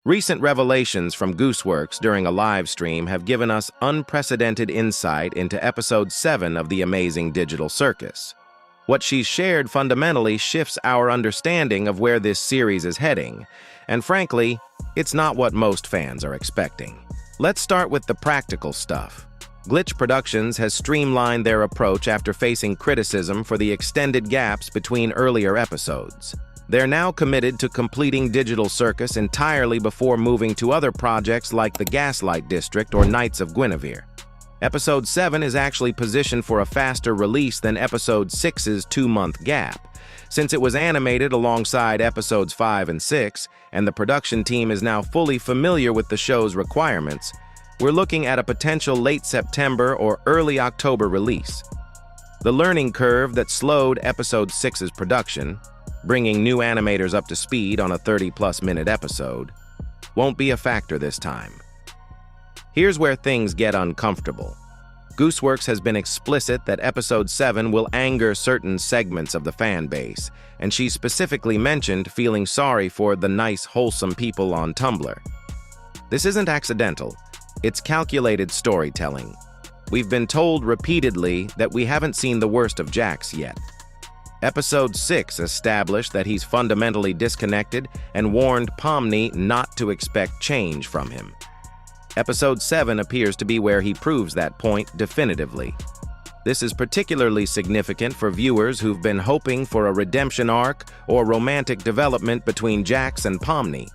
Recent revelations from Gooseworx during a live stream have given us unprecedented insight into Episode 7 of the Amazing Digital Circus. What she's shared fundamentally shifts our understanding of where this series is heading, and frankly, it's not what most fans are expecting. Let's start with the practical stuff. Glitch Productions has streamlined their approach after facing criticism for the extended gaps between earlier episodes. They're now committed to completing Digital Circus entirely before moving to other projects like the Gaslight District or Knights of Guinevere. Episode 7 is actually positioned for a faster release than Episode 6's 2-month gap. Since it was animated alongside Episodes 5 and 6, and the production team is now fully familiar with the show's requirements, we're looking at a potential late September or early October release. The learning curve that slowed Episode 6's production, bringing new animators up to speed on a 30-plus minute episode, won't be a factor this time. Here's where things get uncomfortable. Gooseworx has been explicit that Episode 7 will anger certain segments of the fan base, and she specifically mentioned feeling sorry for the nice, wholesome people on Tumblr. This isn't accidental, it's calculated storytelling. We've been told repeatedly that we haven't seen the worst of Jax yet. Episode 6 established that he's fundamentally disconnected and warned Pomni not to expect change from him. Episode 7 appears to be where he proves that point definitively. This is particularly significant for viewers who've been hoping for a redemption arc or romantic development between Jax and Pomni.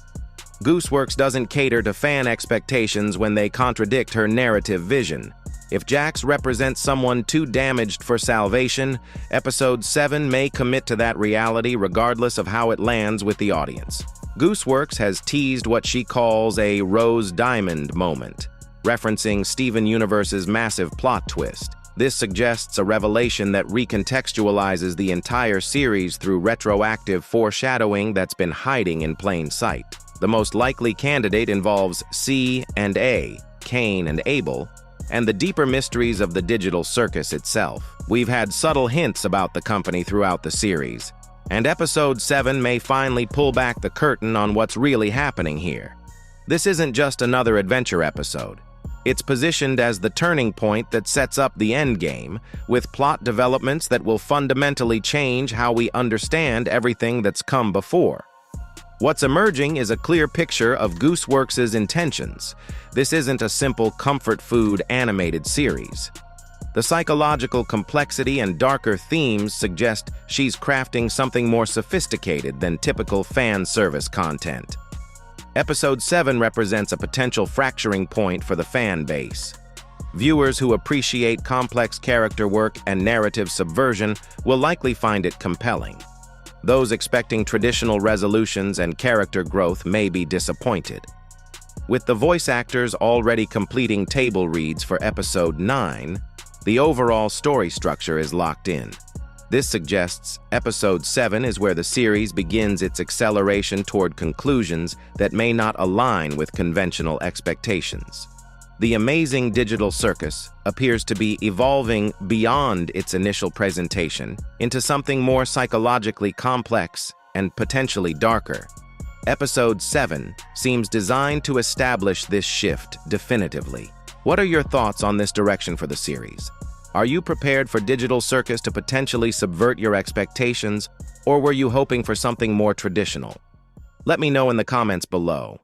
Gooseworx doesn't cater to fan expectations when they contradict her narrative vision. If Jax represents someone too damaged for salvation, Episode 7 may commit to that reality regardless of how it lands with the audience. Gooseworx has teased what she calls a Rose Diamond moment, referencing Steven Universe's massive plot twist. This suggests a revelation that recontextualizes the entire series through retroactive foreshadowing that's been hiding in plain sight. The most likely candidate involves C and A, Cain and Abel, and the deeper mysteries of the digital circus itself. We've had subtle hints about the company throughout the series, and Episode 7 may finally pull back the curtain on what's really happening here. This isn't just another adventure episode. It's positioned as the turning point that sets up the endgame, with plot developments that will fundamentally change how we understand everything that's come before. What's emerging is a clear picture of Gooseworx's intentions. This isn't a simple comfort food animated series. The psychological complexity and darker themes suggest she's crafting something more sophisticated than typical fan service content. Episode 7 represents a potential fracturing point for the fan base. Viewers who appreciate complex character work and narrative subversion will likely find it compelling. Those expecting traditional resolutions and character growth may be disappointed. With the voice actors already completing table reads for Episode 9, the overall story structure is locked in. This suggests Episode 7 is where the series begins its acceleration toward conclusions that may not align with conventional expectations. The Amazing Digital Circus appears to be evolving beyond its initial presentation into something more psychologically complex and potentially darker. Episode 7 seems designed to establish this shift definitively. What are your thoughts on this direction for the series? Are you prepared for Digital Circus to potentially subvert your expectations, or were you hoping for something more traditional? Let me know in the comments below.